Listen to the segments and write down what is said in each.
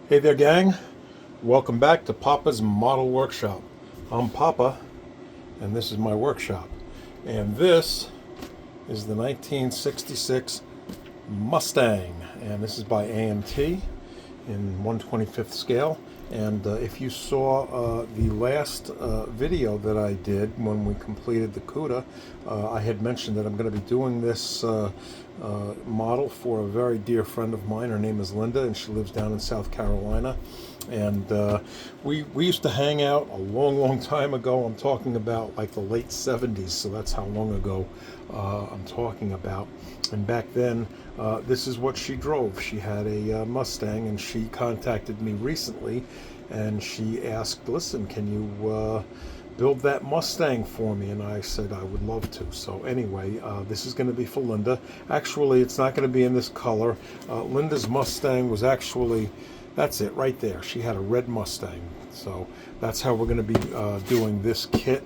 Hey there, gang. Welcome back to Papa's Model Workshop. I'm Papa, and this is my workshop. And this is the 1966 Mustang, and this is by AMT in 1/25th scale. And if you saw the last video that I did when we completed the CUDA, I had mentioned that I'm going to be doing this model for a very dear friend of mine. Her name is Linda, and she lives down in South Carolina. And we used to hang out a long time ago. I'm talking about like the late 70s, so that's how long ago I'm talking about. And back then, this is what she drove. She had a Mustang, and she contacted me recently, and she asked, listen, can you build that Mustang for me? And I said I would love to. So anyway, this is going to be for Linda. Actually, it's not going to be in this color. Linda's Mustang was actually, that's it right there. She had a red Mustang. So that's how we're going to be doing this kit.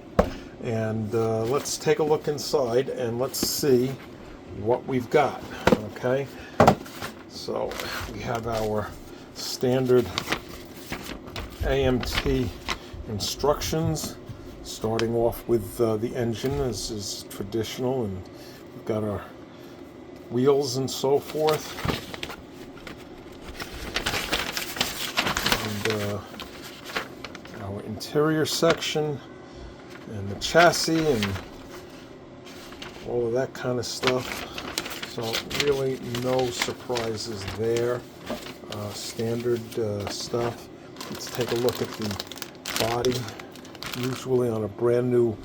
And let's take a look inside and let's see what we've got. Okay, so we have our standard AMT instructions, starting off with the engine, as is traditional, and we've got our wheels and so forth, and our interior section, and the chassis, and all of that kind of stuff. So really no surprises there. Standard stuff. Let's take a look at the body. Usually on a brand new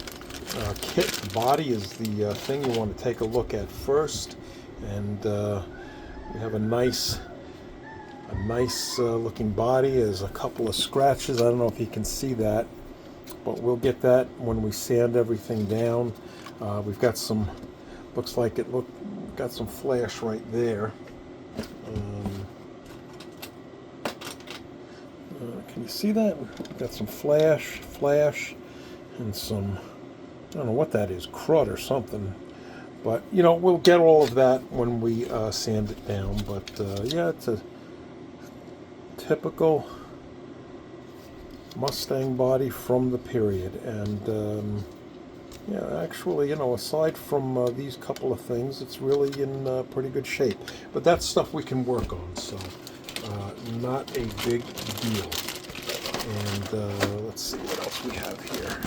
kit, the body is the thing you want to take a look at first. And we have a nice looking body. There's a couple of scratches. I don't know if you can see that, but we'll get that when we sand everything down. We've got some, looks like got some flash right there. Can you see that? We've got some flash, and some, I don't know what that is, crud or something. But, you know, we'll get all of that when we sand it down. But, yeah, it's a typical Mustang body from the period. And, yeah, actually, you know, aside from these couple of things, it's really in pretty good shape. But that's stuff we can work on, so not a big deal. And let's see what else we have here.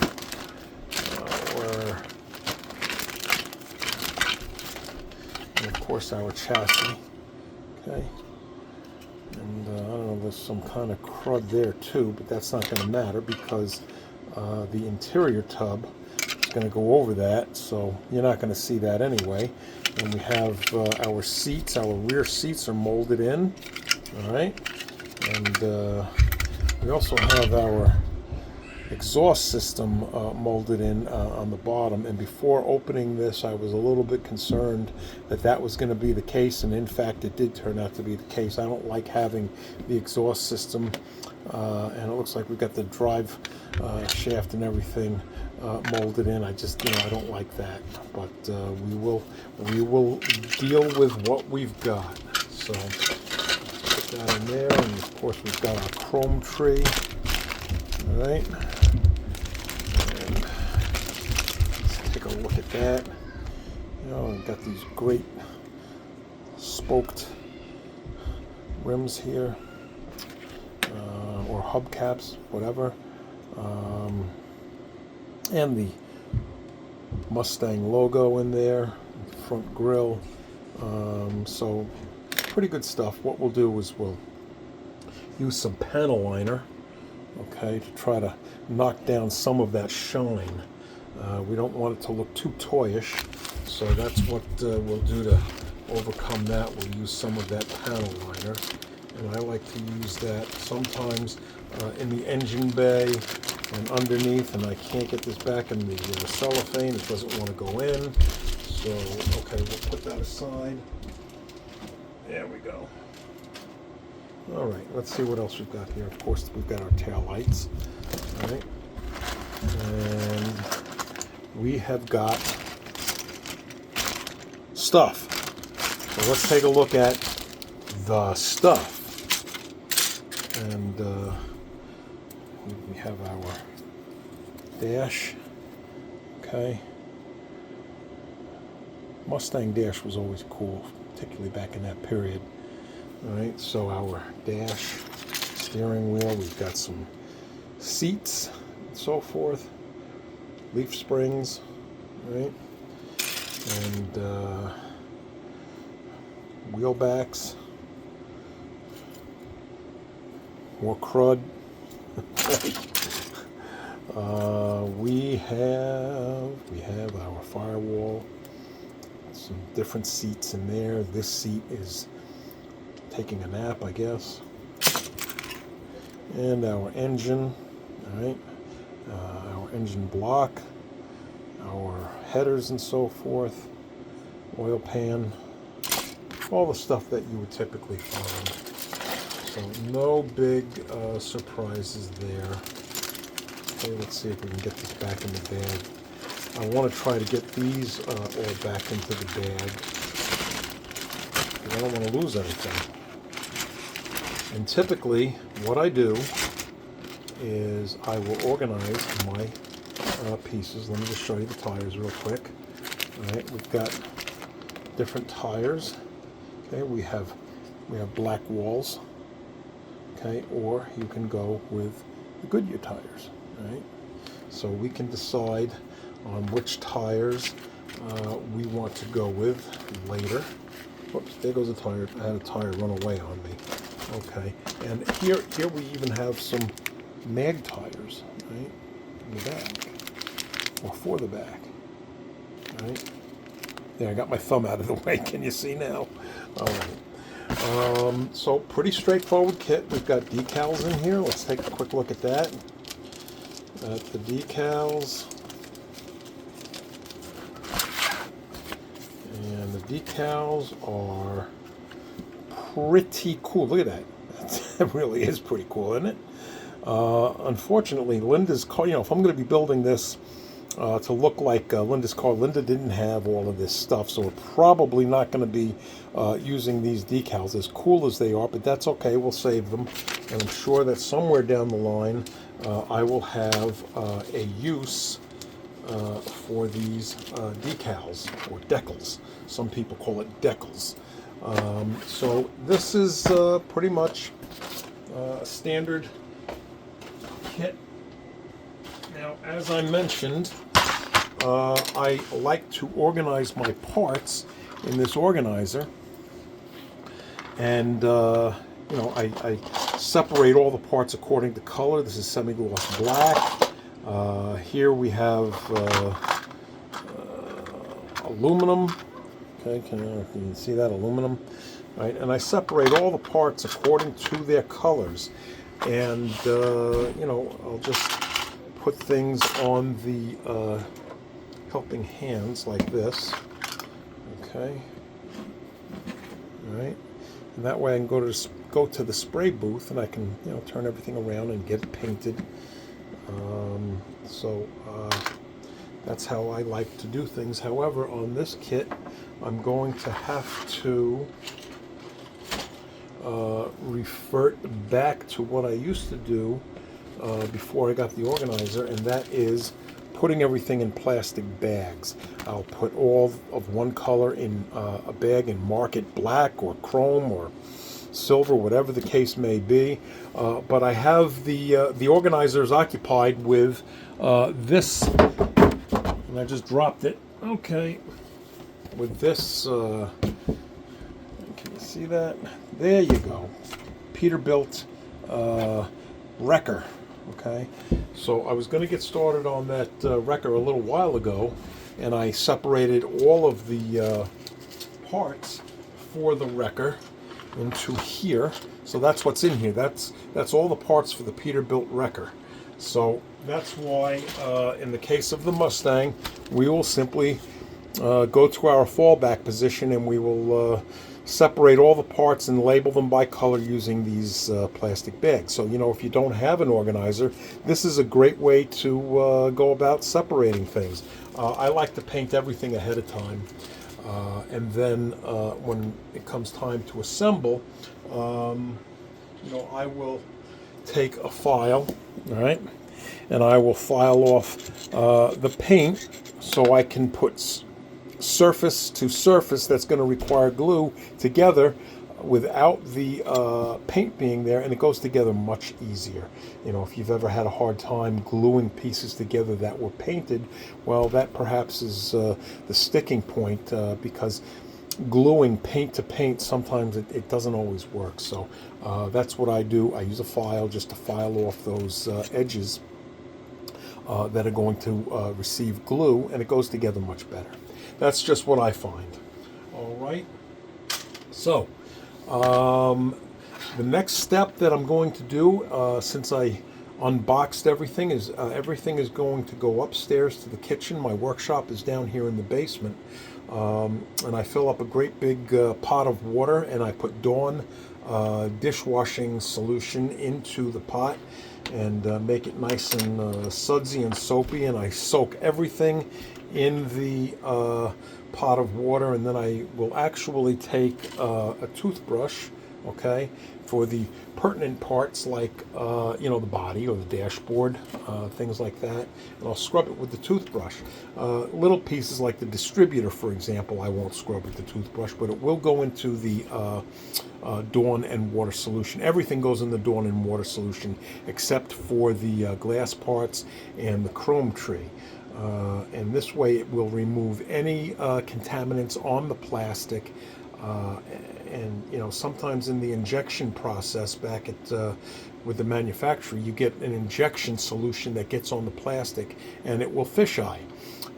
And of course, our chassis. Okay. And I don't know, there's some kind of crud there too, but that's not going to matter because the interior tub is going to go over that, so you're not going to see that anyway. And we have our seats. Our rear seats are molded in. All right. And we also have our exhaust system molded in on the bottom. And before opening this, I was a little bit concerned that that was going to be the case, and in fact it did turn out to be the case. I don't like having the exhaust system, and it looks like we've got the drive shaft and everything molded in. I just, you know, I don't like that, but we will deal with what we've got. So put that in there, and of course we've got our chrome tree. All right, and let's take a look at that. You know, I've got these great spoked rims here, or hubcaps, whatever, and the Mustang logo in there, front grille. So pretty good stuff. What we'll do is we'll use some panel liner, okay, to try to knock down some of that shine. We don't want it to look too toyish, so that's what we'll do to overcome that. We'll use some of that panel liner, and I like to use that sometimes in the engine bay and underneath, and I can't get this back in the cellophane. It doesn't want to go in, so okay, we'll put that aside. There we go. All right, let's see what else we've got here. Of course, we've got our tail lights. All right, and we have got stuff. So let's take a look at the stuff. And we have our dash. Okay. Mustang dash was always cool, particularly back in that period. All right, so our dash, steering wheel, we've got some seats and so forth, leaf springs, right, and wheel backs, more crud. We have our firewall, some different seats in there. This seat is taking a nap, I guess. And our engine, all right, our engine block, our headers and so forth, oil pan, all the stuff that you would typically find. So no big surprises there. Okay, let's see if we can get this back in the bag. I want to try to get these all back into the bag. I don't want to lose anything. And typically, what I do is I will organize my pieces. Let me just show you the tires real quick. All right, we've got different tires. Okay, we have black walls. Okay, or you can go with the Goodyear tires. Right, so we can decide on which tires we want to go with later. Whoops, there goes a tire. I had a tire run away on me. Okay, and here we even have some mag tires, right, in the back, or for the back, right? There, I got my thumb out of the way. Can you see now? All right. So pretty straightforward kit. We've got decals in here. Let's take a quick look at that. The decals. And the decals are pretty cool. Look at that. That really is pretty cool, isn't it? Unfortunately, Linda's car, if I'm going to be building this to look like Linda's car, Linda didn't have all of this stuff, so we're probably not going to be using these decals, as cool as they are, but that's okay. We'll save them. And I'm sure that somewhere down the line, I will have a use for these decals, or decals. Some people call it decals. So this is pretty much a standard kit. Now, as I mentioned, I like to organize my parts in this organizer, and I separate all the parts according to color. This is semi-gloss black. Here we have aluminum. Okay, can you see that aluminum? Right, and I separate all the parts according to their colors, and I'll just put things on the helping hands like this. Okay, all right, and that way I can go to the spray booth, and I can turn everything around and get it painted. That's how I like to do things. However, on this kit, I'm going to have to revert back to what I used to do before I got the organizer, and that is putting everything in plastic bags. I'll put all of one color in a bag and mark it black or chrome or silver, whatever the case may be. But I have the organizers occupied with this, and I just dropped it. Okay, with this. Can you see that? There you go. Peterbilt wrecker. Okay, so I was going to get started on that wrecker a little while ago, and I separated all of the parts for the wrecker into here. So that's what's in here. That's all the parts for the Peterbilt wrecker. So that's why, in the case of the Mustang, we will simply go to our fallback position, and we will separate all the parts and label them by color using these plastic bags. So, if you don't have an organizer, this is a great way to go about separating things. I like to paint everything ahead of time. And then when it comes time to assemble, I will take a file, all right, and I will file off the paint so I can put surface to surface that's going to require glue together without the paint being there, and it goes together much easier. You know, if you've ever had a hard time gluing pieces together that were painted, well, that perhaps is the sticking point, because gluing paint to paint, sometimes it doesn't always work. So that's what I do. I use a file just to file off those edges that are going to receive glue, and it goes together much better. That's just what I find. All right. So the next step that I'm going to do, since I unboxed everything, is everything is going to go upstairs to the kitchen. My workshop is down here in the basement. And I fill up a great big pot of water, and I put Dawn dishwashing solution into the pot and make it nice and sudsy and soapy, and I soak everything in the pot of water, and then I will actually take a toothbrush, okay, for the pertinent parts like the body or the dashboard, things like that, and I'll scrub it with the toothbrush. Little pieces like the distributor, for example, I won't scrub with the toothbrush, but it will go into the Dawn and water solution. Everything goes in the Dawn and water solution except for the glass parts and the chrome tree. And this way it will remove any contaminants on the plastic. And sometimes in the injection process back at with the manufacturer, you get an injection solution that gets on the plastic and it will fisheye.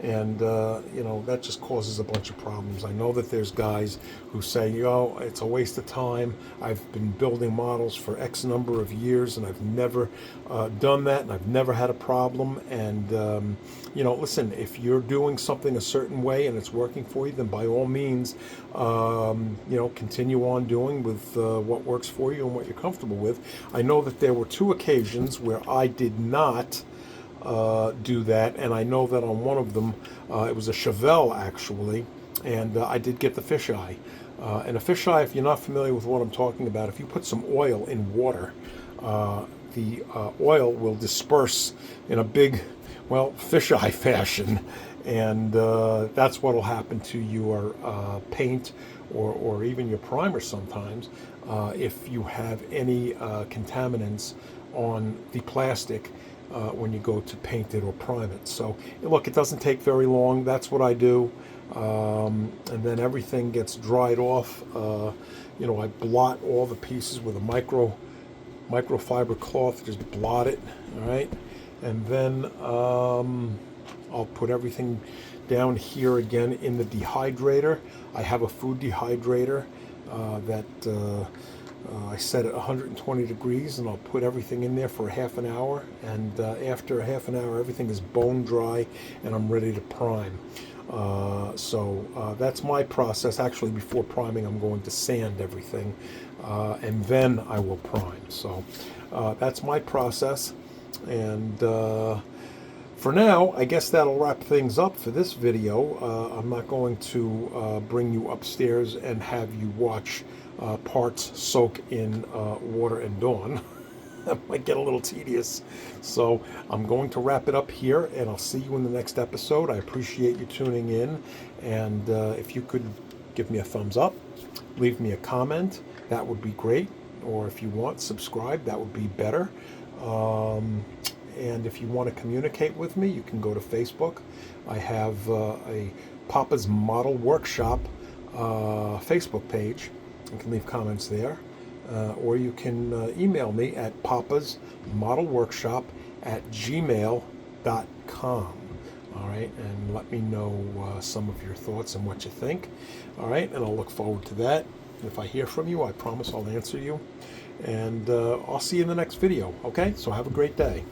And that just causes a bunch of problems. I know that there's guys who say, it's a waste of time. I've been building models for X number of years and I've never done that, and I've never had a problem. And listen, if you're doing something a certain way and it's working for you, then by all means, continue on doing with what works for you and what you're comfortable with. I know that there were 2 occasions where I did not do that, and I know that on one of them, it was a Chevelle actually, and I did get the fisheye. And a fisheye, if you're not familiar with what I'm talking about, if you put some oil in water, the oil will disperse in a big, fisheye fashion, and that's what will happen to your paint or even your primer sometimes if you have any contaminants on the plastic when you go to paint it or prime it. So look, it doesn't take very long. That's what I do. And then everything gets dried off. I blot all the pieces with a microfiber cloth, just blot it, all right? And then I'll put everything down here again in the dehydrator. I have a food dehydrator that I set at 120 degrees, and I'll put everything in there for a half an hour, and after a half an hour everything is bone dry and I'm ready to prime. So that's my process. Actually, before priming I'm going to sand everything and then I will prime. So that's my process, and for now, I guess that'll wrap things up for this video. I'm not going to bring you upstairs and have you watch parts soak in water and Dawn. That might get a little tedious. So I'm going to wrap it up here, and I'll see you in the next episode. I appreciate you tuning in, and if you could give me a thumbs up, leave me a comment, that would be great. Or if you want, subscribe, that would be better. And if you want to communicate with me, you can go to Facebook. I have a Papa's Model Workshop Facebook page. You can leave comments there. Or you can email me at papasmodelworkshop@gmail.com. All right, and let me know some of your thoughts and what you think. All right, and I'll look forward to that. If I hear from you, I promise I'll answer you. And I'll see you in the next video, okay? So have a great day.